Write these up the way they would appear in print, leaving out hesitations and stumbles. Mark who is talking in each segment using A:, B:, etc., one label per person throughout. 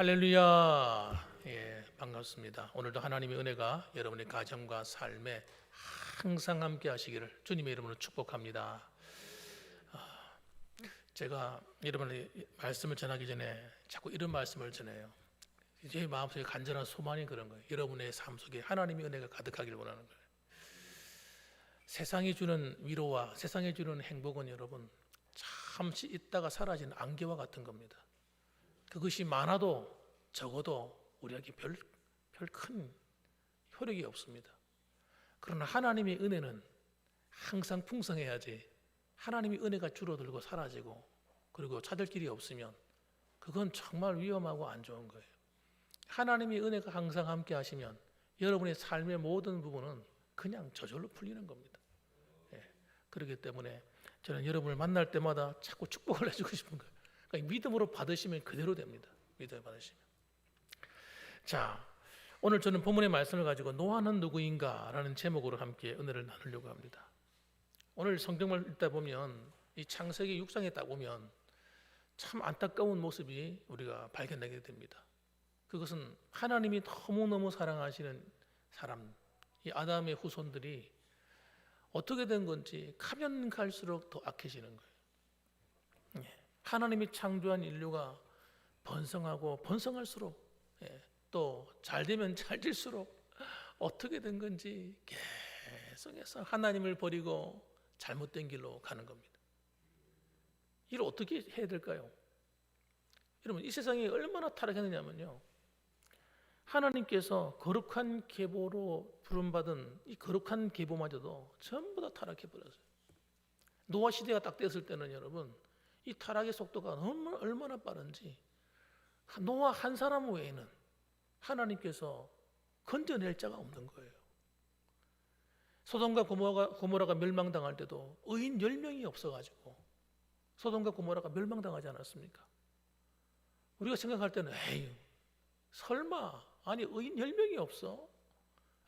A: 할렐루야. 반갑습니다. 오늘도 하나님의 은혜가 여러분의 가정과 삶에 항상 함께 하시기를 주님의 이름으로 축복합니다. 제가 여러분의 말씀을 전하기 전에 자꾸 이런 말씀을 전해요. 제 마음속에 간절한 소망이 그런 거예요. 여러분의 삶 속에 하나님의 은혜가 가득하기를 원하는 거예요. 세상이 주는 위로와 세상이 주는 행복은 여러분 잠시 있다가 사라지는 안개와 같은 겁니다. 그것이 많아도 적어도 우리에게 별 큰 효력이 없습니다. 그러나 하나님의 은혜는 항상 풍성해야지, 하나님의 은혜가 줄어들고 사라지고 그리고 찾을 길이 없으면 그건 정말 위험하고 안 좋은 거예요. 하나님의 은혜가 항상 함께 하시면 여러분의 삶의 모든 부분은 그냥 저절로 풀리는 겁니다. 그렇기 때문에 저는 여러분을 만날 때마다 자꾸 축복을 해주고 싶은 거예요. 그러니까 믿음으로 받으시면 그대로 됩니다. 믿음으로 받으시면. 자, 오늘 저는 본문의 말씀을 가지고 노아는 누구인가 라는 제목으로 함께 은혜를 나누려고 합니다. 오늘 성경을 읽다 보면 이 창세기 6장에 딱 보면 참 안타까운 모습이 우리가 발견되게 됩니다. 그것은 하나님이 너무너무 사랑하시는 사람, 이 아담의 후손들이 어떻게 된 건지 가면 갈수록 더 악해지는 거예요. 하나님이 창조한 인류가 번성하고 번성할수록 또 잘되면 잘될수록 어떻게 된 건지 계속해서 하나님을 버리고 잘못된 길로 가는 겁니다. 이를 어떻게 해야 될까요? 여러분, 이 세상이 얼마나 타락했느냐면요, 하나님께서 거룩한 계보로 부름받은 이 거룩한 계보마저도 전부 다 타락해버렸어요. 노아 시대가 딱 됐을 때는 여러분, 이 타락의 속도가 얼마나 빠른지 노아 한 사람 외에는 하나님께서 건져낼 자가 없는 거예요. 소돔과 고모라가 멸망당할 때도 의인 10명이 없어가지고 소돔과 고모라가 멸망당하지 않았습니까? 우리가 생각할 때는 에이 설마, 아니 의인 10명이 없어?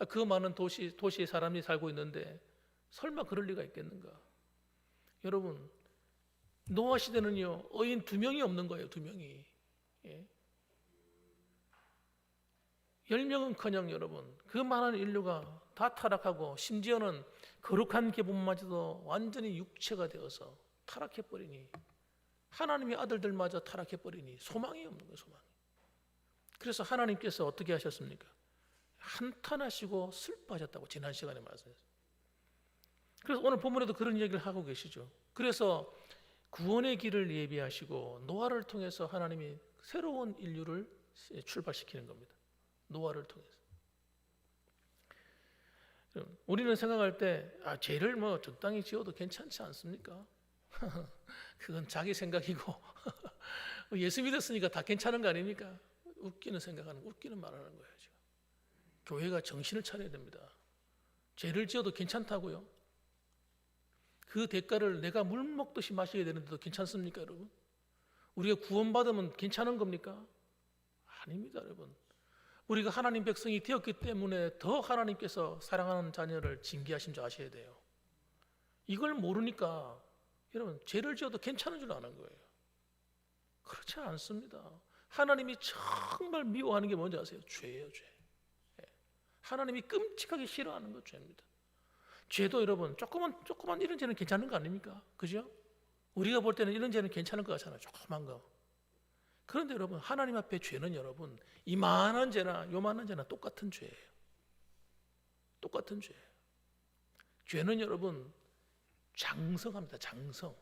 A: 그 많은 도시에 사람이 살고 있는데 설마 그럴 리가 있겠는가? 여러분, 노아 시대는요 의인 2명이 없는 거예요. 2명이. 10명은커녕 여러분, 그 많은 인류가 다 타락하고 심지어는 거룩한 계보마저도 완전히 육체가 되어서 타락해버리니, 하나님의 아들들마저 타락해버리니 소망이 없는 거예요. 소망이. 그래서 하나님께서 어떻게 하셨습니까? 한탄하시고 슬퍼하셨다고 지난 시간에 말씀했어요. 그래서 오늘 본문에도 그런 얘기를 하고 계시죠. 그래서 구원의 길을 예비하시고 노아를 통해서 하나님이 새로운 인류를 출발시키는 겁니다. 노아를 통해서. 우리는 생각할 때 죄를 적당히 지어도 괜찮지 않습니까? 그건 자기 생각이고 예수 믿었으니까 다 괜찮은 거 아닙니까? 웃기는 말하는 거예요. 지금. 교회가 정신을 차려야 됩니다. 죄를 지어도 괜찮다고요? 그 대가를 내가 물 먹듯이 마시게 되는데도 괜찮습니까, 여러분? 우리가 구원받으면 괜찮은 겁니까? 아닙니다, 여러분. 우리가 하나님 백성이 되었기 때문에 더 하나님께서 사랑하는 자녀를 징계하신 줄 아셔야 돼요. 이걸 모르니까 여러분 죄를 지어도 괜찮은 줄 아는 거예요. 그렇지 않습니다. 하나님이 정말 미워하는 게 뭔지 아세요? 죄예요, 죄. 하나님이 끔찍하게 싫어하는 거 죄입니다. 죄도 여러분 조그만 이런 죄는 괜찮은 거 아닙니까? 그죠? 우리가 볼 때는 이런 죄는 괜찮을 것 같잖아요. 조그만 거. 그런데 여러분, 하나님 앞에 죄는 여러분 이만한 죄나 요만한 죄나 똑같은 죄예요. 똑같은 죄예요. 죄는 여러분 장성합니다. 장성.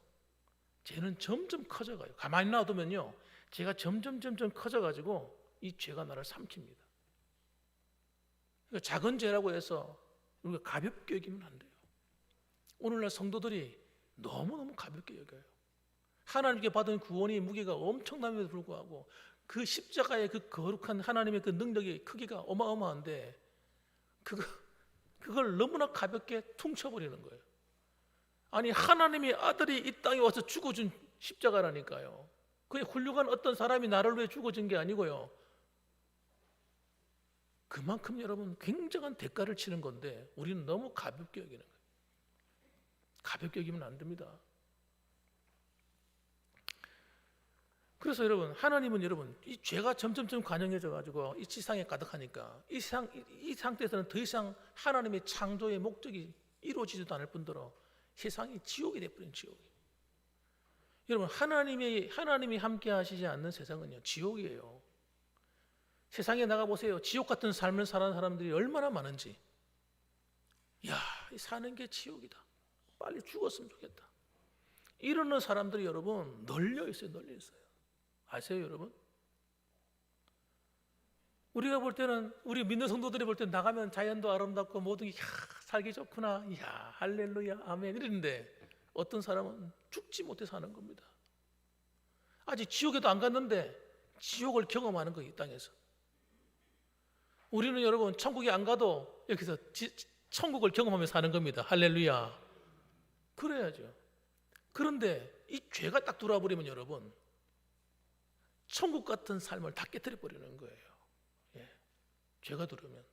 A: 죄는 점점 커져가요. 가만히 놔두면요 죄가 점점 커져가지고 이 죄가 나를 삼킵니다. 그러니까 작은 죄라고 해서 우리가 가볍게 여기면 안 돼요. 오늘날 성도들이 너무너무 가볍게 여겨요. 하나님께 받은 구원의 무게가 엄청남에도 불구하고 그 십자가의 그 거룩한 하나님의 그 능력의 크기가 어마어마한데 그걸 너무나 가볍게 퉁쳐버리는 거예요. 아니, 하나님의 아들이 이 땅에 와서 죽어준 십자가라니까요. 그냥 훌륭한 어떤 사람이 나를 위해 죽어진 게 아니고요, 그만큼 여러분 굉장한 대가를 치는 건데 우리는 너무 가볍게 여기는 거예요. 가볍게 여기면 안 됩니다. 그래서 여러분, 하나님은 여러분 이 죄가 점점점 관영해져 가지고 이 지상에 가득하니까 이 상태에서는 더 이상 하나님의 창조의 목적이 이루어지지도 않을 뿐더러 세상이 지옥이 되어버린 지옥이. 여러분, 하나님이 함께 하시지 않는 세상은요 지옥이에요. 세상에 나가 보세요. 지옥 같은 삶을 사는 사람들이 얼마나 많은지. 야, 사는 게 지옥이다. 빨리 죽었으면 좋겠다. 이러는 사람들이 여러분 널려 있어요. 아세요, 여러분? 우리가 볼 때는, 우리 믿는 성도들이 볼 때는 나가면 자연도 아름답고 모든 게 살기 좋구나, 이야 할렐루야 아멘 이러는데 어떤 사람은 죽지 못해 사는 겁니다. 아직 지옥에도 안 갔는데 지옥을 경험하는 거예요, 이 땅에서. 우리는 여러분 천국에 안 가도 여기서 천국을 경험하며 사는 겁니다. 할렐루야. 그래야죠. 그런데 이 죄가 딱 들어와 버리면 여러분 천국 같은 삶을 다 깨뜨려 버리는 거예요. 예. 죄가 들어오면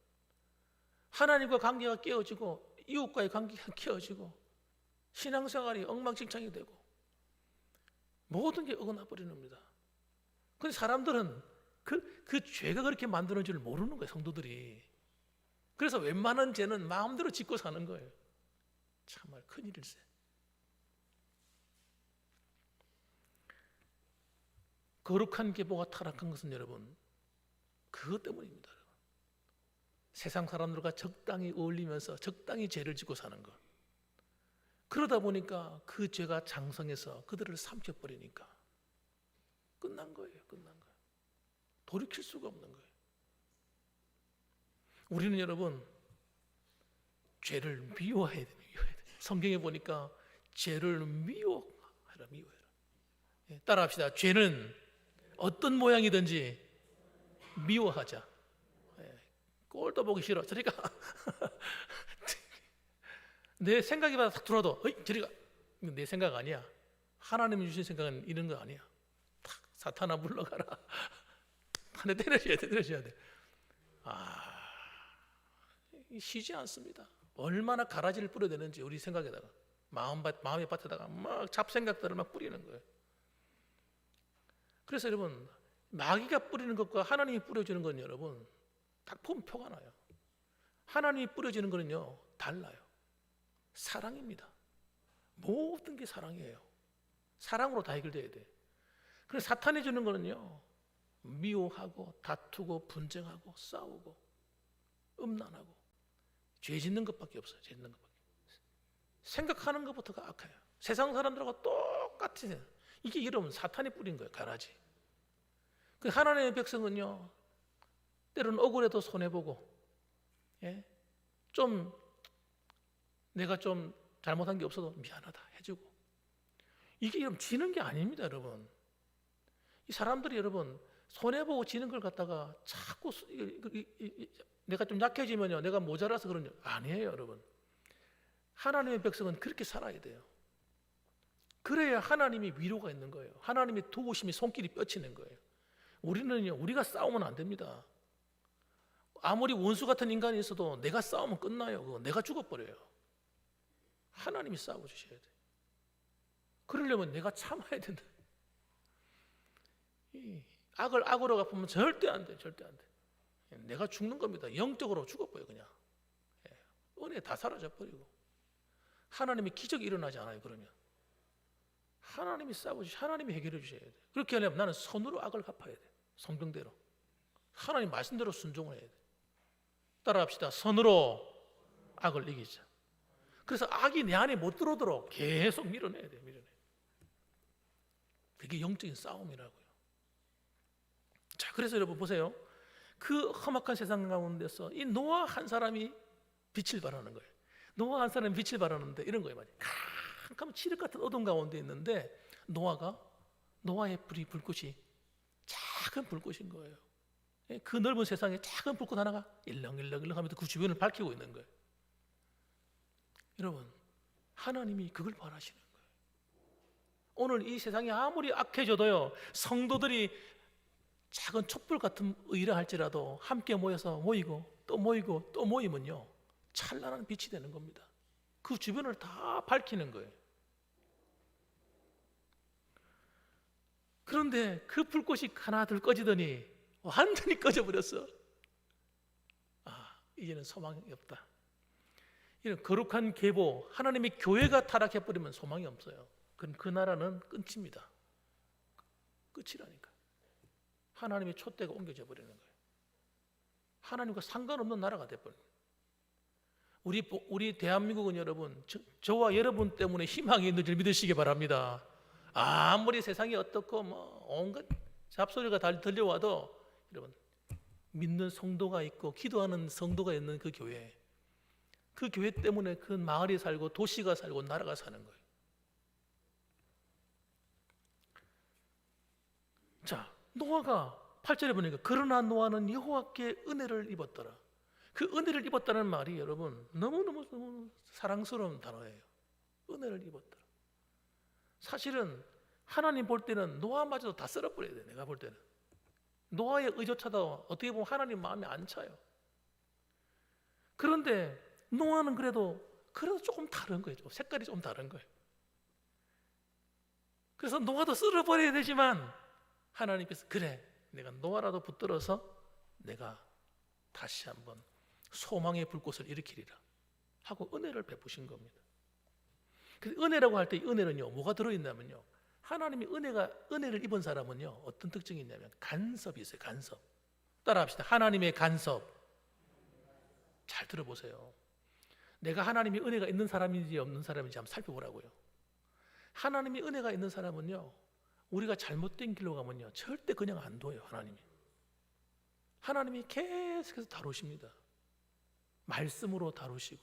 A: 하나님과 관계가 깨어지고 이웃과의 관계가 깨어지고 신앙생활이 엉망진창이 되고 모든 게 어긋나 버리는 겁니다. 그런데 사람들은 그 죄가 그렇게 만드는 줄 모르는 거예요, 성도들이. 그래서 웬만한 죄는 마음대로 짓고 사는 거예요. 정말 큰일일세. 거룩한 계보가 타락한 것은 여러분 그것 때문입니다. 여러분. 세상 사람들과 적당히 어울리면서 적당히 죄를 짓고 사는 것. 그러다 보니까 그 죄가 장성해서 그들을 삼켜버리니까 끝난 거예요. 돌이킬 수가 없는 거예요. 우리는 여러분 죄를 미워해야 돼요. 성경에 보니까 죄를 미워해라. 따라합시다. 죄는 어떤 모양이든지 미워하자. 꼴도 보기 싫어. 저리 가. 내 생각이 딱 들어도 저리 가. 내 생각 아니야. 하나님이 주신 생각은 이런 거 아니야. 탁 사탄아 물러가라. 한 대 때려줘야 돼. 쉬지 않습니다. 얼마나 가라지를 뿌려대는지 우리 생각에다가 마음의 밭에다가 막 잡생각들을 막 뿌리는 거예요. 그래서 여러분 마귀가 뿌리는 것과 하나님이 뿌려주는 건 여러분 딱 보면 표가 나요. 하나님이 뿌려주는 거는요 달라요. 사랑입니다. 모든 게 사랑이에요. 사랑으로 다 해결돼야 돼. 그래서 사탄이 주는 거는요 미워하고 다투고 분쟁하고 싸우고 음란하고 죄 짓는 것밖에 없어요. 생각하는 것부터가 악해요. 세상 사람들하고 똑같이. 이게 여러분 사탄이 뿌린 거예요. 가라지. 그 하나님의 백성은요 때로는 억울해도 손해보고 좀 내가 좀 잘못한 게 없어도 미안하다 해주고 이게 여러분 지는 게 아닙니다. 여러분 이 사람들이 여러분 손해보고 지는 걸 갖다가 자꾸 내가 좀 약해지면요 내가 모자라서 그런 줄 아니에요. 여러분 하나님의 백성은 그렇게 살아야 돼요. 그래야 하나님이 위로가 있는 거예요. 하나님의 도우심이 손길이 뻗치는 거예요. 우리는요 우리가 싸우면 안 됩니다. 아무리 원수 같은 인간이 있어도 내가 싸우면 끝나요. 그거 내가 죽어버려요. 하나님이 싸워주셔야 돼요. 그러려면 내가 참아야 된다. 악을 악으로 갚으면 절대 안 돼. 내가 죽는 겁니다. 영적으로 죽어버려요. 그냥 은혜 다 사라져버리고 하나님의 기적이 일어나지 않아요. 그러면 하나님이 싸워주시, 하나님이 해결해 주셔야 돼. 그렇게 하려면 나는 손으로 악을 갚아야 돼. 성경대로 하나님 말씀대로 순종을 해야 돼. 따라합시다. 손으로 악을 이기자. 그래서 악이 내 안에 못 들어오도록 계속 밀어내야 돼. 그게 영적인 싸움이라고요. 자, 그래서 여러분 보세요. 그 험악한 세상 가운데서 이 노아 한 사람이 빛을 발하는 거예요. 노아 한 사람이 빛을 발하는데 이런 거예요. 캄캄한 칠흑 같은 어둠 가운데 있는데 노아의 불꽃이 작은 불꽃인 거예요. 그 넓은 세상에 작은 불꽃 하나가 일렁일렁 하면서 그 주변을 밝히고 있는 거예요. 여러분 하나님이 그걸 바라시는 거예요. 오늘 이 세상이 아무리 악해져도요 성도들이 작은 촛불 같은 의라 할지라도 함께 모여서 모이고 또 모이면요 찬란한 빛이 되는 겁니다. 그 주변을 다 밝히는 거예요. 그런데 그 불꽃이 하나 둘 꺼지더니 완전히 꺼져버렸어. 이제는 소망이 없다. 이런 거룩한 계보, 하나님의 교회가 타락해버리면 소망이 없어요. 그럼 그 나라는 끝입니다. 끝이라니까. 하나님의 촛대가 옮겨져 버리는 거예요. 하나님과 상관없는 나라가 돼버려요. 우리 대한민국은 여러분, 저와 여러분 때문에 희망이 있는 줄 믿으시기 바랍니다. 아무리 세상이 어떻고 온갖 잡소리가 다 들려와도 여러분, 믿는 성도가 있고 기도하는 성도가 있는 그 교회 때문에 그 마을이 살고 도시가 살고 나라가 사는 거예요. 자, 노아가 8절에 보니까 그러나 노아는 여호와께 은혜를 입었더라. 그 은혜를 입었다는 말이 여러분 너무 사랑스러운 단어예요. 은혜를 입었더라. 사실은 하나님 볼 때는 노아마저도 다 썰어버려야 돼. 내가 볼 때는 노아의 의조차도 어떻게 보면 하나님 마음에 안 차요. 그런데 노아는 그래도 조금 다른 거예요. 색깔이 좀 다른 거예요. 그래서 노아도 썰어버려야 되지만 하나님께서 그래, 내가 노아라도 붙들어서 내가 다시 한번 소망의 불꽃을 일으키리라 하고 은혜를 베푸신 겁니다. 그래서 은혜라고 할 때 은혜는요, 뭐가 들어있냐면요, 하나님이 은혜를 입은 사람은요, 어떤 특징이 있냐면 간섭이 있어요. 간섭. 따라합시다. 하나님의 간섭. 잘 들어보세요. 내가 하나님이 은혜가 있는 사람인지 없는 사람인지 한번 살펴보라고요. 하나님이 은혜가 있는 사람은요, 우리가 잘못된 길로 가면요, 절대 그냥 안 둬요. 하나님이 계속해서 다루십니다. 말씀으로 다루시고,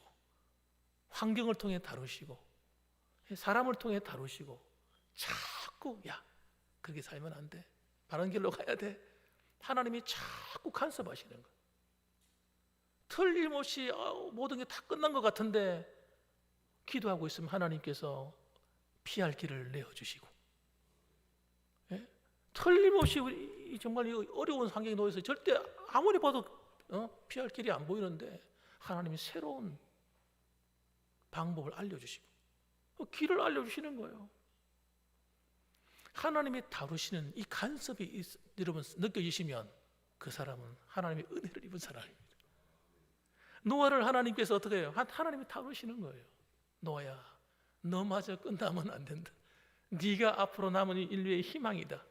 A: 환경을 통해 다루시고, 사람을 통해 다루시고, 자꾸 그렇게 살면 안 돼, 바른 길로 가야 돼, 하나님이 자꾸 간섭하시는 거예요. 틀림없이 모든 게 다 끝난 것 같은데 기도하고 있으면 하나님께서 피할 길을 내어주시고, 틀림없이 정말 어려운 환경에 놓여서 절대 아무리 봐도 피할 길이 안 보이는데 하나님이 새로운 방법을 알려주시고 길을 알려주시는 거예요. 하나님이 다루시는 이 간섭이 여러분 느껴지시면 그 사람은 하나님의 은혜를 입은 사람입니다. 노아를 하나님께서 어떻게 해요? 하나님이 다루시는 거예요. 노아야, 너마저 끝나면 안 된다. 네가 앞으로 남은 인류의 희망이다.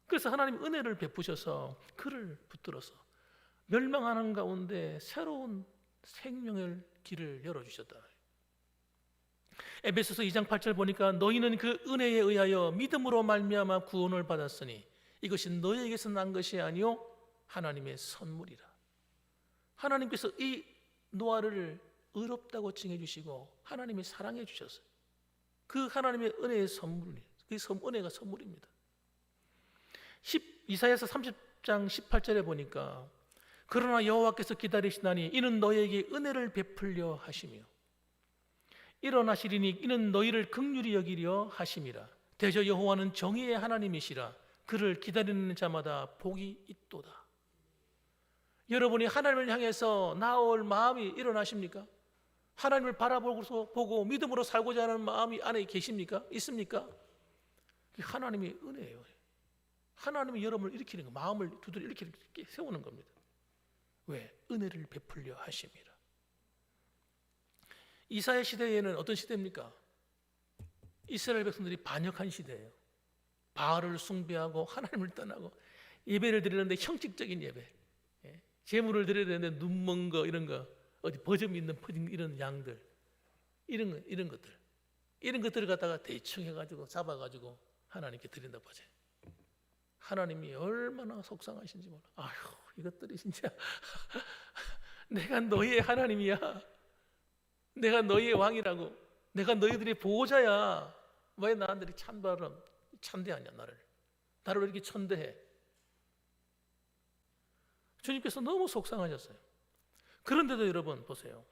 A: 그래서 하나님 은혜를 베푸셔서 그를 붙들어서 멸망하는 가운데 새로운 생명의 길을 열어주셨다. 에베소서 2장 8절 보니까 너희는 그 은혜에 의하여 믿음으로 말미암아 구원을 받았으니 이것이 너희에게서 난 것이 아니요 하나님의 선물이라. 하나님께서 이 노아를 의롭다고 칭해주시고 하나님이 사랑해 주셨어요. 그 하나님의 은혜의 선물, 그 은혜가 선물입니다. 이사야서 30장 18절에 보니까 그러나 여호와께서 기다리시나니 이는 너희에게 은혜를 베풀려 하시며 일어나시리니 이는 너희를 긍휼히 여기려 하심이라. 대저 여호와는 정의의 하나님이시라. 그를 기다리는 자마다 복이 있도다. 여러분이 하나님을 향해서 나올 마음이 일어나십니까? 하나님을 보고 믿음으로 살고자 하는 마음이 안에 계십니까? 있습니까? 하나님의 은혜예요. 하나님이 여러분을 일으키는 거, 마음을 두드려 일으키는 세우는 겁니다. 왜? 은혜를 베풀려 하심이라. 이사야 시대에는 어떤 시대입니까? 이스라엘 백성들이 반역한 시대예요. 바알을 숭배하고 하나님을 떠나고 예배를 드리는데 형식적인 예배, 제물을 드려야 되는데 눈먼 거, 이런 거, 어디 버점 있는 푸딩 이런 양들, 이런 것들을 갖다가 대충 해가지고 잡아가지고 하나님께 드린다고 하죠. 하나님이 얼마나 속상하신지 몰라. 아휴, 이것들이 진짜 내가 너희의 하나님이야. 내가 너희의 왕이라고. 내가 너희들의 보호자야. 왜 나한테 찬대하냐 나를 왜 이렇게 천대해? 주님께서 너무 속상하셨어요. 그런데도 여러분 보세요.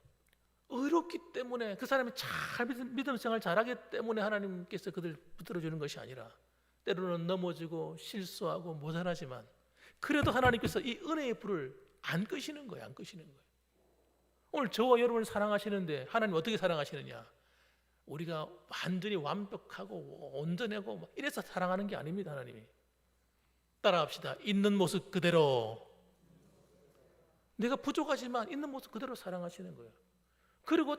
A: 의롭기 때문에 그 사람이 잘 믿음 생활 잘하기 때문에 하나님께서 그들 붙들어주는 것이 아니라 때로는 넘어지고 실수하고 모자라지만 그래도 하나님께서 이 은혜의 불을 안 끄시는 거예요. 오늘 저와 여러분을 사랑하시는데 하나님 어떻게 사랑하시느냐? 우리가 완전히 완벽하고 온전하고 뭐 이래서 사랑하는 게 아닙니다. 하나님이. 따라합시다. 있는 모습 그대로. 내가 부족하지만 있는 모습 그대로 사랑하시는 거예요. 그리고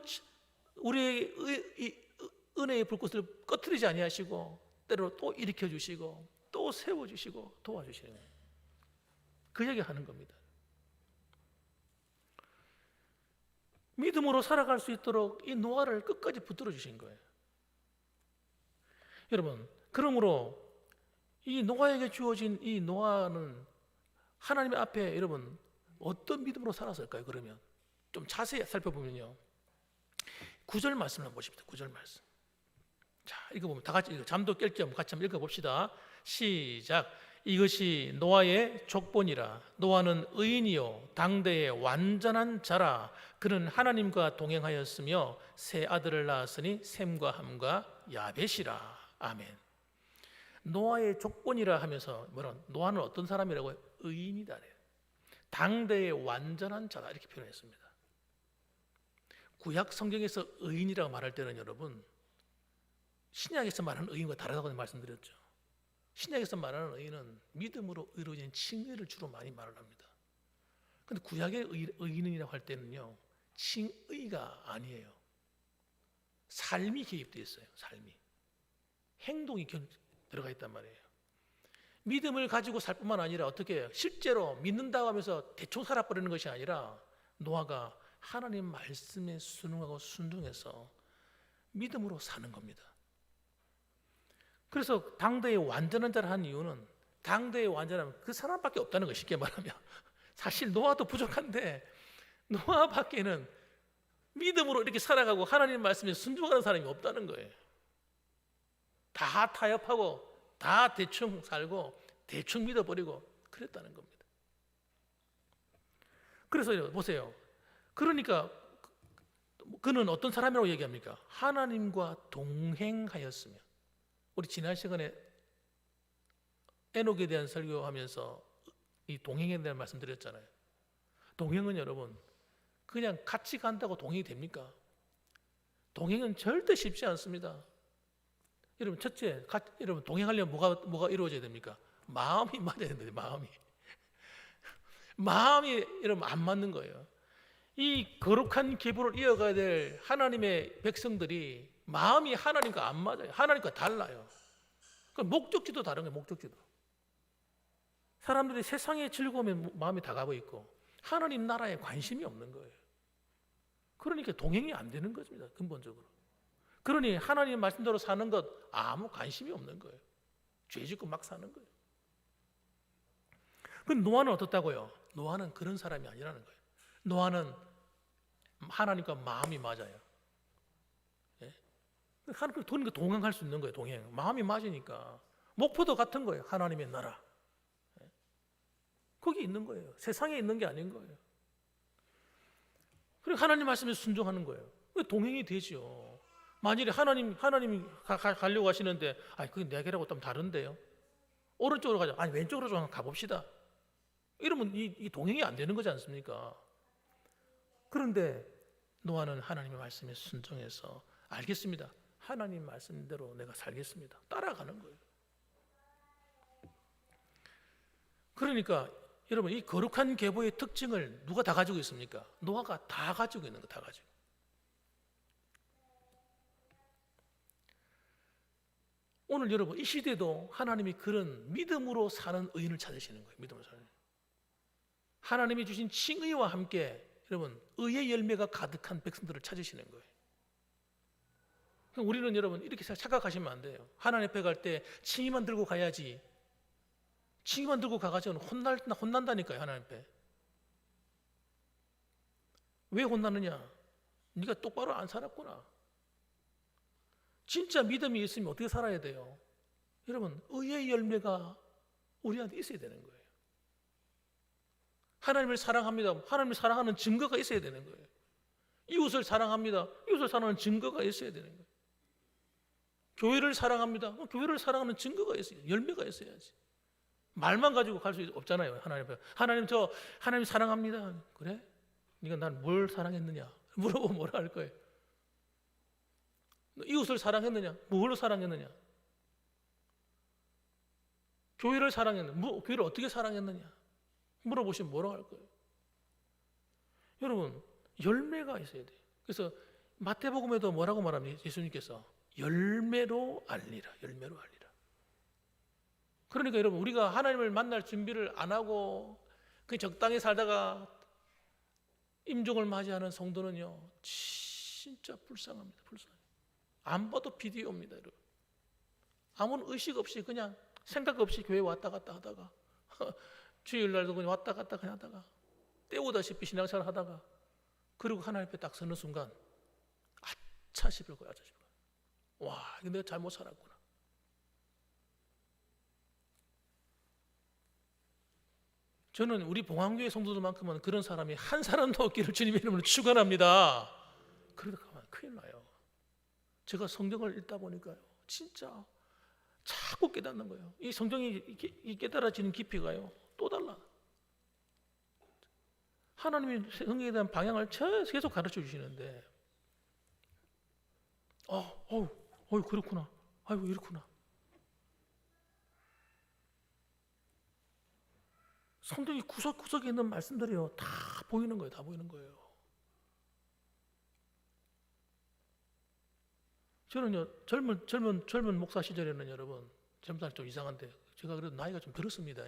A: 우리의 은혜의 불꽃을 꺼트리지 아니하시고 때로 또 일으켜 주시고 또 세워 주시고 도와주시는 거예요. 그 얘기 하는 겁니다. 믿음으로 살아갈 수 있도록 이 노아를 끝까지 붙들어 주신 거예요. 여러분, 그러므로 이 노아에게 주어진 이 노아는 하나님 앞에 여러분 어떤 믿음으로 살았을까요? 그러면 좀 자세히 살펴보면요, 9절 말씀을 한번 보십시다. 9절 말씀. 자, 읽어보면 다 같이 잠도 깰 겸 같이 한번 읽어봅시다. 시작. 이것이 노아의 족본이라. 노아는 의인이요 당대의 완전한 자라. 그는 하나님과 동행하였으며 세 아들을 낳았으니 셈과 함과 야벳이라. 아멘. 노아의 족본이라 하면서 뭐라? 노아는 어떤 사람이라고요? 의인이다. 당대의 완전한 자다 이렇게 표현했습니다. 구약 성경에서 의인이라고 말할 때는 여러분 신약에서 말하는 의인과 다르다고 말씀드렸죠. 신약에서 말하는 의인은 믿음으로 이루어진 칭의를 주로 많이 말을 합니다. 그런데 구약의 의인이라고 할 때는요, 칭의가 아니에요. 삶이 개입되어 있어요. 삶이. 행동이 들어가 있단 말이에요. 믿음을 가지고 살 뿐만 아니라 어떻게 해요? 실제로 믿는다고 하면서 대충 살아버리는 것이 아니라 노아가 하나님 말씀에 순응하고 순종해서 믿음으로 사는 겁니다. 그래서 당대의 완전한 자를 한 이유는 당대의 완전하면 그 사람밖에 없다는 거 쉽게 말하면 사실 노아도 부족한데 노아밖에는 믿음으로 이렇게 살아가고 하나님 말씀에 순종하는 사람이 없다는 거예요. 다 타협하고 다 대충 살고 대충 믿어버리고 그랬다는 겁니다. 그래서 보세요. 그러니까 그는 어떤 사람이라고 얘기합니까? 하나님과 동행하였으며. 우리 지난 시간에 에녹에 대한 설교하면서 이 동행에 대한 말씀 드렸잖아요. 동행은 여러분 그냥 같이 간다고 동행이 됩니까? 동행은 절대 쉽지 않습니다. 여러분 첫째, 여러분 동행하려면 뭐가 이루어져야 됩니까? 마음이 맞아야 됩니다. 마음이 여러분 안 맞는 거예요. 이 거룩한 계보를 이어가야 될 하나님의 백성들이 마음이 하나님과 안 맞아요. 하나님과 달라요. 그 목적지도 다른 거예요. 목적지도. 사람들이 세상의 즐거움에 마음이 다가고 있고 하나님 나라에 관심이 없는 거예요. 그러니까 동행이 안 되는 것입니다. 근본적으로. 그러니 하나님 말씀대로 사는 것 아무 관심이 없는 거예요. 죄 짓고 막 사는 거예요. 근데 노아는 어떻다고요? 노아는 그런 사람이 아니라는 거예요. 노아는 하나님과 마음이 맞아요. 예? 그러니까 동행할 수 있는 거예요. 동행. 마음이 맞으니까. 목표도 같은 거예요. 하나님의 나라. 예? 거기 있는 거예요. 세상에 있는 게 아닌 거예요. 그리고 하나님 말씀에 순종하는 거예요. 동행이 되죠. 만일에 하나님이 가려고 하시는데, 그게 내 길하고 좀 다른데요. 오른쪽으로 가자. 왼쪽으로 좀 가봅시다. 이러면 이 동행이 안 되는 거지 않습니까? 그런데 노아는 하나님의 말씀에 순종해서 알겠습니다. 하나님 말씀대로 내가 살겠습니다. 따라가는 거예요. 그러니까 여러분 이 거룩한 계보의 특징을 누가 다 가지고 있습니까? 노아가 다 가지고 있는 거 다 가지고. 오늘 여러분 이 시대도 하나님이 그런 믿음으로 사는 의인을 찾으시는 거예요. 믿음으로 사는. 하나님이 주신 칭의와 함께 여러분 의의 열매가 가득한 백성들을 찾으시는 거예요. 우리는 여러분 이렇게 착각하시면 안 돼요. 하나님 앞에 갈 때 칭의만 들고 가야지. 칭의만 들고 가가지고는 혼난다니까요. 하나님 앞에. 왜 혼나느냐? 네가 똑바로 안 살았구나. 진짜 믿음이 있으면 어떻게 살아야 돼요? 여러분 의의 열매가 우리한테 있어야 되는 거예요. 하나님을 사랑합니다. 하나님을 사랑하는 증거가 있어야 되는 거예요. 이웃을 사랑합니다. 이웃을 사랑하는 증거가 있어야 되는 거예요. 교회를 사랑합니다. 교회를 사랑하는 증거가 있어요. 열매가 있어야지. 말만 가지고 갈 수 없잖아요. 하나님 앞에. 하나님 사랑합니다. 그래? 네가 난 뭘 사랑했느냐? 물어보면 뭐라 할 거예요? 너 이웃을 사랑했느냐? 뭘로 사랑했느냐? 교회를 사랑했느냐? 교회를 어떻게 사랑했느냐? 물어보시면 뭐라고 할 거예요? 여러분, 열매가 있어야 돼요. 그래서 마태복음에도 뭐라고 말합니까? 예수님께서 열매로 알리라. 열매로 알리라. 그러니까 여러분, 우리가 하나님을 만날 준비를 안 하고 그냥 적당히 살다가 임종을 맞이하는 성도는요, 진짜 불쌍합니다. 불쌍해요. 안 봐도 비디오입니다, 여러분. 아무 의식 없이 그냥 생각 없이 교회 왔다 갔다 하다가 주일날도 그냥 왔다 갔다 그냥 하다가 때우다시피 신앙생활 하다가 그리고 하나님 앞에 딱 서는 순간 아차 싶을 거야. 아차 싶을 거야. 와, 이거 내가 잘못 살았구나. 저는 우리 봉황교회 성도들만큼은 그런 사람이 한 사람도 없기를 주님의 이름으로 축원합니다. 그러다 가면 큰일 나요. 제가 성경을 읽다 보니까요, 진짜 자꾸 깨닫는 거예요. 이 성경이 깨달아지는 깊이가요, 또 달라. 하나님이 성경에 대한 방향을 계속 가르쳐 주시는데, 그렇구나. 아이고, 이렇구나. 성경이 구석구석에 있는 말씀들이요, 다 보이는 거예요. 다 보이는 거예요. 저는요, 젊은 목사 시절에는 여러분, 젊은 사람 좀 이상한데, 제가 그래도 나이가 좀 들었습니다.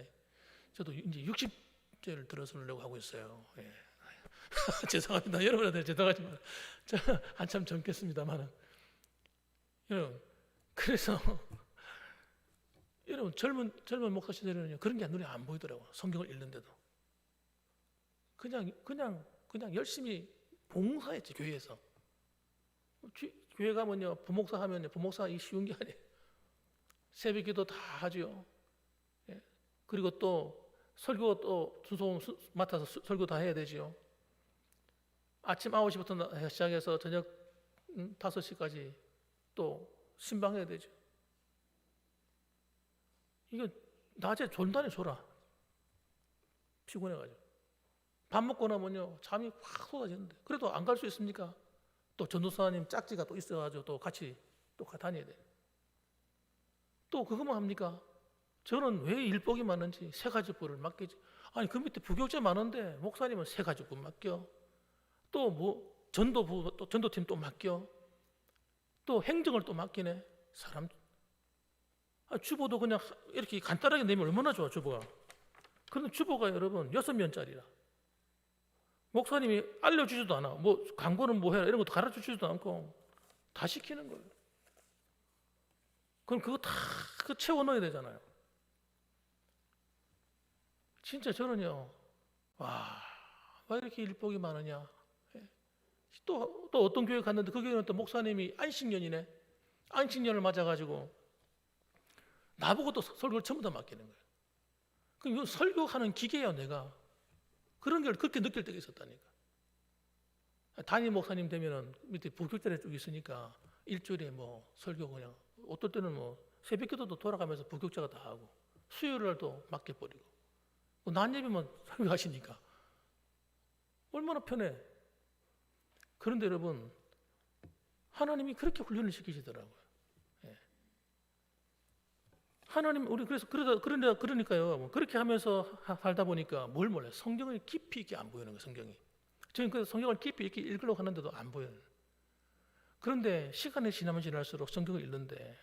A: 저도 이제 60세를 들어서려고 하고 있어요. 예. 죄송합니다. 여러분한테 죄송하지만, 저 한참 젊겠습니다만은. 여러분, 그래서, 여러분, 젊은 목사 시절에는요, 그런 게 눈에 안 보이더라고요. 성경을 읽는데도. 그냥 열심히 봉사했지, 교회에서. 교회 가면요, 부목사 하면요, 부목사 이 쉬운 게 아니에요. 새벽 기도 다 하죠. 예. 그리고 또 설교 또 순서 맡아서 설교 다 해야 되죠. 아침 9시부터 시작해서 저녁 5시까지 또 신방해야 되죠. 이거 낮에 졸다니 졸아. 피곤해가지고. 밥 먹고 나면요, 잠이 확 쏟아지는데. 그래도 안 갈 수 있습니까? 또 전도사님 짝지가 또 있어가지고 또 같이 또 다녀야 돼. 또 그것만 합니까? 저는 왜 일복이 많은지 세 가지 부를 맡기지. 아니, 그 밑에 부교육자 많은데 목사님은 세 가지 부 맡겨. 또 뭐 전도부, 또 전도팀 또 맡겨. 또 행정을 또 맡기네. 사람. 주보도 그냥 이렇게 간단하게 내면 얼마나 좋아, 주보가. 그런데 주보가 여러분 6면짜리라. 목사님이 알려주지도 않아. 뭐 광고는 뭐 해라 이런 것도 가르쳐주지도 않고 다 시키는 거예요. 그럼 그거 다 채워 넣어야 되잖아요. 진짜 저는요, 왜 이렇게 일복이 많으냐. 또 어떤 교회 갔는데 그 교회는 또 목사님이 안식년이네. 안식년을 맞아가지고 나보고 또 설교를 전부 다 맡기는 거예요. 그럼 이건 설교하는 기계야, 내가. 그런 걸 그렇게 느낄 때가 있었다니까. 담임 목사님 되면은 밑에 부교육자에 쭉 있으니까 일주일에 뭐 설교 그냥 어떨 때는 뭐 새벽기도도 돌아가면서 부교육자가 다 하고 수요일 날도 맡겨버리고 낮 예배만 설교하시니까 얼마나 편해. 그런데 여러분, 하나님이 그렇게 훈련을 시키시더라고요. 예. 하나님, 우리 그러니까요. 그렇게 하면서 살다 보니까 뭘 몰라요. 성경을 깊이 있게 안 보이는 거예요, 성경이. 저는 그 성경을 깊이 이렇게 읽으려고 하는데도 안 보여요. 그런데 시간이 지나면 지날수록 성경을 읽는데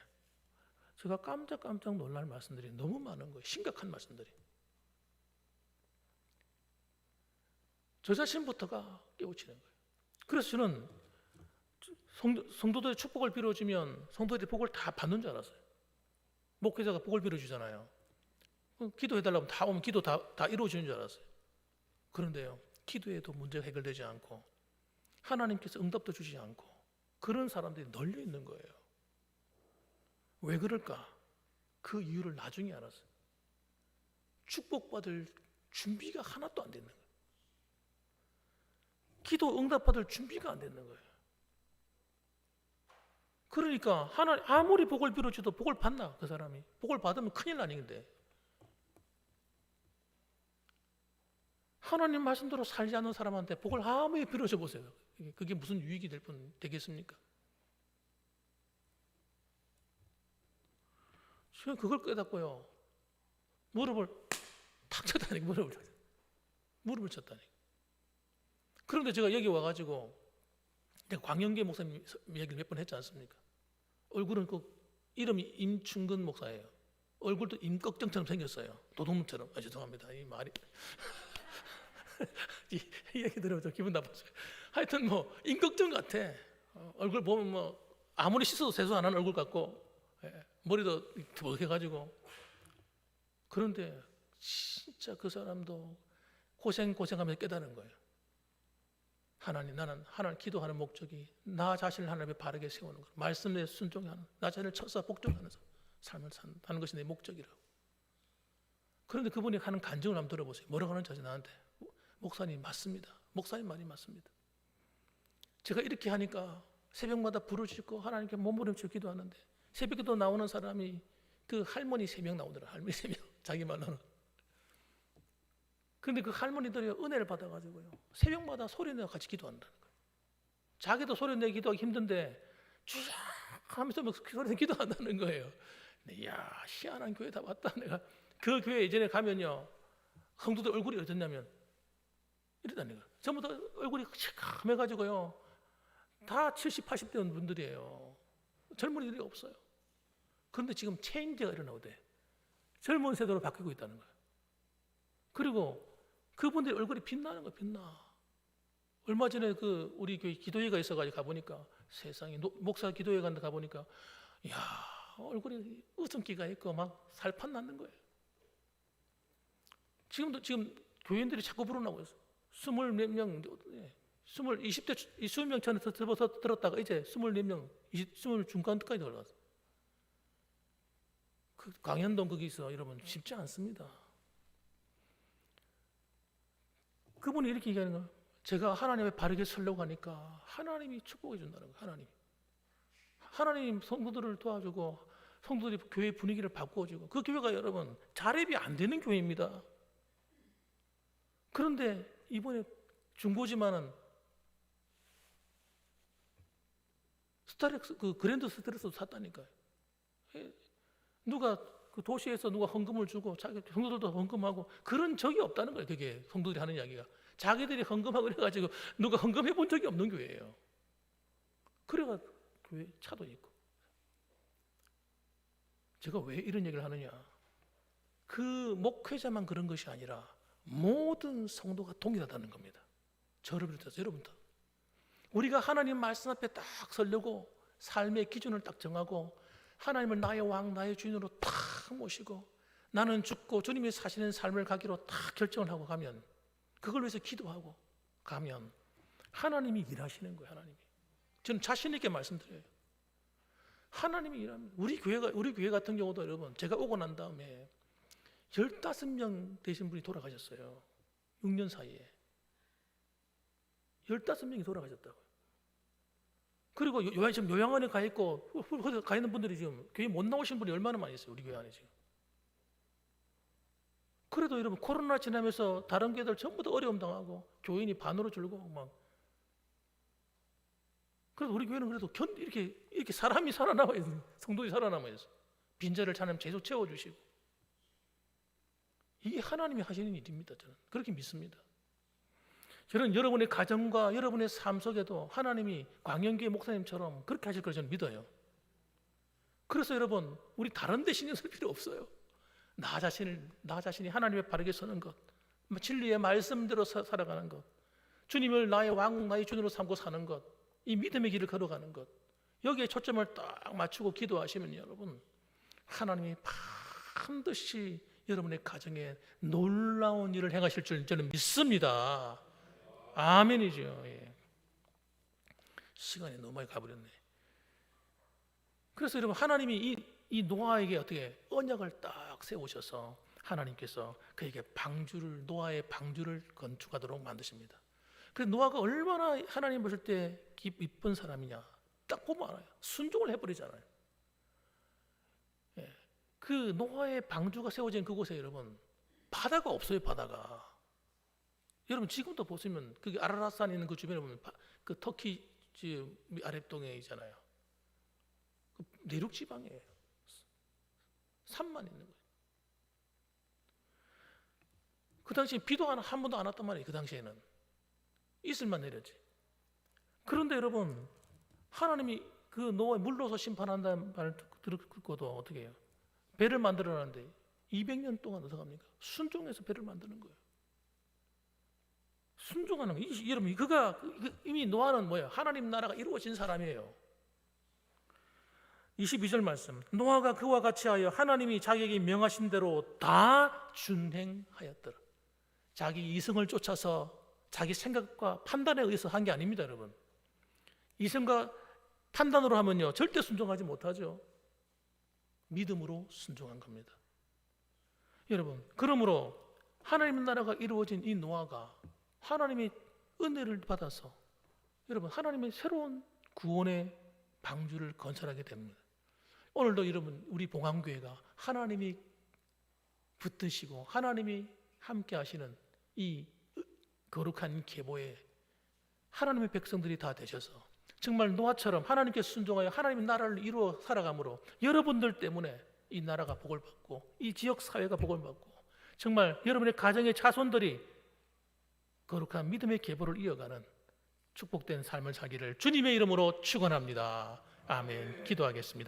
A: 제가 깜짝 놀랄 말씀들이 너무 많은 거예요. 심각한 말씀들이. 저 자신부터가 깨우치는 거예요. 그래서 저는 성도들의 축복을 빌어주면 성도들이 복을 다 받는 줄 알았어요. 목회자가 복을 빌어주잖아요. 기도해달라고 하면 다 오면 기도 다 이루어지는 줄 알았어요. 그런데요, 기도해도 문제가 해결되지 않고 하나님께서 응답도 주지 않고 그런 사람들이 널려 있는 거예요. 왜 그럴까? 그 이유를 나중에 알았어요. 축복받을 준비가 하나도 안 되는 거예요. 기도 응답받을 준비가 안 되는 거예요. 그러니까 하나님 아무리 복을 빌어줘도 복을 받나? 그 사람이 복을 받으면 큰일 나는데 하나님 말씀대로 살지 않는 사람한테 복을 아무리 빌어줘 보세요. 그게 무슨 유익이 되겠습니까? 그걸 깨닫고요. 무릎을 탁 쳤다니, 무릎을 쳤다니. 그런데 제가 여기 와가지고 내가 광영계 목사님 얘기를 몇 번 했지 않습니까? 얼굴은 이름이 임충근 목사예요. 얼굴도 임꺽정처럼 생겼어요. 도둑놈처럼. 죄송합니다. 이 말이 이 얘기 들으면 좀 기분 나빴어요. 하여튼 뭐 임꺽정 같아. 얼굴 보면 뭐 아무리 씻어도 세수 안 하는 얼굴 같고, 머리도 더해가지고. 그런데 진짜 그 사람도 고생하면서 깨달은 거예요. 나는 하나님 기도하는 목적이 나 자신을 하나님 앞에 바르게 세우는 것, 말씀에 순종하는, 나 자신을 천사 복종하는 삶을 사는 것이 내 목적이라고. 그런데 그분이 하는 간증을 한번 들어보세요. 뭐라고 하는지 아세요? 나한테 목사님 맞습니다. 목사님 말이 맞습니다. 제가 이렇게 하니까 새벽마다 부르짖고 하나님께 몸부림치고 기도하는데 새벽에도 나오는 사람이 그 할머니 3명 나오더라. 할머니 3명 자기 말로는. 그런데 그 할머니들이 은혜를 받아가지고요, 새벽마다 소리내서 같이 기도한다는 거예요. 자기도 소리내기 기도하기 힘든데 쫙 하면서 막 소리내서 기도한다는 거예요. 이야, 희한한 교회 다 왔다. 내가 그 교회 예전에 가면요, 성도들 얼굴이 어떻냐면 이랬다는 거예요. 전부 다 얼굴이 시커매가지고요, 다 70, 80대 분들이에요. 젊은이들이 없어요. 그런데 지금 체인지가 일어나오대. 젊은 세대로 바뀌고 있다는 거예요. 그리고 그분들이 얼굴이 빛나는 거예요. 빛나. 얼마 전에 우리 교회 기도회가 있어가지고 가보니까 세상에 목사 기도회 간데 가보니까 이야, 얼굴이 웃음기가 있고 막 살판 났는 거예요. 지금 교인들이 자꾸 부르나고 해서 20몇 명, 20대 20명 전에 들었다가 이제 24명, 20 중간까지 올라갔어. 그 광현동 거기서 여러분 쉽지 않습니다. 그분이 이렇게 얘기하는 거예요. 제가 하나님에 바르게 서려고 하니까 하나님이 축복해 준다는 거예요. 하나님 성도들을 도와주고 성도들이 교회 분위기를 바꿔주고, 그 교회가 여러분 자립이 안 되는 교회입니다. 그런데 이번에 중고지만은 그랜드 스트레스도 샀다니까요. 누가 그 도시에서 누가 헌금을 주고 자기 성도들도 헌금하고 그런 적이 없다는 거예요. 그게 성도들이 하는 이야기가. 자기들이 헌금하고 그래가지고 누가 헌금해 본 적이 없는 교회예요. 그래가 교회 차도 있고. 제가 왜 이런 얘기를 하느냐? 그 목회자만 그런 것이 아니라 모든 성도가 동일하다는 겁니다. 저를 비롯해서 여러분도. 우리가 하나님 말씀 앞에 딱 서려고 삶의 기준을 딱 정하고 하나님을 나의 왕, 나의 주인으로 딱 모시고 나는 죽고 주님이 사시는 삶을 가기로 딱 결정을 하고 가면, 그걸 위해서 기도하고 가면 하나님이 일하시는 거예요. 하나님이. 저는 자신 있게 말씀드려요. 하나님이 일합니다. 우리 교회 같은 경우도 여러분, 제가 오고 난 다음에 15명 되신 분이 돌아가셨어요. 6년 사이에 15명이 돌아가셨다고요. 그리고 지금 요양원에 가 있고 가 있는 분들이 지금 교회 못 나오신 분이 얼마나 많이 있어요. 우리 교회 안에 지금. 그래도 여러분 코로나 지나면서 다른 교회들 전부 다 어려움 당하고 교인이 반으로 줄고 막. 그래도 우리 교회는 그래도 이렇게 사람이 살아남아 있어요. 성도들이 살아남아 있어요. 빈자를 하나님 계속 채워주시고. 이게 하나님이 하시는 일입니다. 저는 그렇게 믿습니다. 저는 여러분의 가정과 여러분의 삶 속에도 하나님이 광영교회 목사님처럼 그렇게 하실 걸 저는 믿어요. 그래서 여러분, 우리 다른 데 신경 쓸 필요 없어요. 나 자신이 하나님에 바르게 서는 것, 진리의 말씀대로 살아가는 것, 주님을 나의 왕, 나의 주인으로 삼고 사는 것, 이 믿음의 길을 걸어가는 것, 여기에 초점을 딱 맞추고 기도하시면 여러분, 하나님이 반드시 여러분의 가정에 놀라운 일을 행하실 줄 저는 믿습니다. 아멘이죠. 예. 시간이 너무 많이 가버렸네. 그래서 여러분, 하나님이 이 노아에게 어떻게 언약을 딱 세우셔서 하나님께서 그에게 노아의 방주를 건축하도록 만드십니다. 그래서 노아가 얼마나 하나님 보실 때 이쁜 사람이냐 딱 보면 알아요. 순종을 해버리잖아요. 예. 그 노아의 방주가 세워진 그곳에 여러분 바다가 없어요. 바다가. 여러분 지금도 보시면 그 아라랏산 있는 그 주변에 보면 그 터키 아랫동에 있잖아요. 그 내륙 지방이에요. 산만 있는 거예요. 그 당시에 비도 한 번도 안 왔단 말이에요. 그 당시에는 이슬만 내렸지. 그런데 여러분, 하나님이 그 노아에 물로서 심판한다는 말을 듣고도 어떻게 해요? 배를 만들어놨는데 200년 동안 어떻게 합니까? 순종해서 배를 만드는 거예요. 순종하는 거. 여러분, 그가 이미 노아는 뭐예요? 하나님 나라가 이루어진 사람이에요. 22절 말씀. 노아가 그와 같이 하여 하나님이 자기에게 명하신 대로 다 준행하였더라. 자기 이성을 쫓아서 자기 생각과 판단에 의해서 한 게 아닙니다, 여러분. 이성과 판단으로 하면요, 절대 순종하지 못하죠. 믿음으로 순종한 겁니다. 여러분, 그러므로 하나님 나라가 이루어진 이 노아가 하나님의 은혜를 받아서 여러분, 하나님의 새로운 구원의 방주를 건설하게 됩니다. 오늘도 여러분, 우리 봉황교회가 하나님이 붙드시고 하나님이 함께 하시는 이 거룩한 계보에 하나님의 백성들이 다 되셔서 정말 노아처럼 하나님께 순종하여 하나님의 나라를 이루어 살아감으로 여러분들 때문에 이 나라가 복을 받고 이 지역 사회가 복을 받고 정말 여러분의 가정의 자손들이 거룩한 믿음의 계보를 이어가는 축복된 삶을 살기를 주님의 이름으로 축원합니다. 아멘. 기도하겠습니다.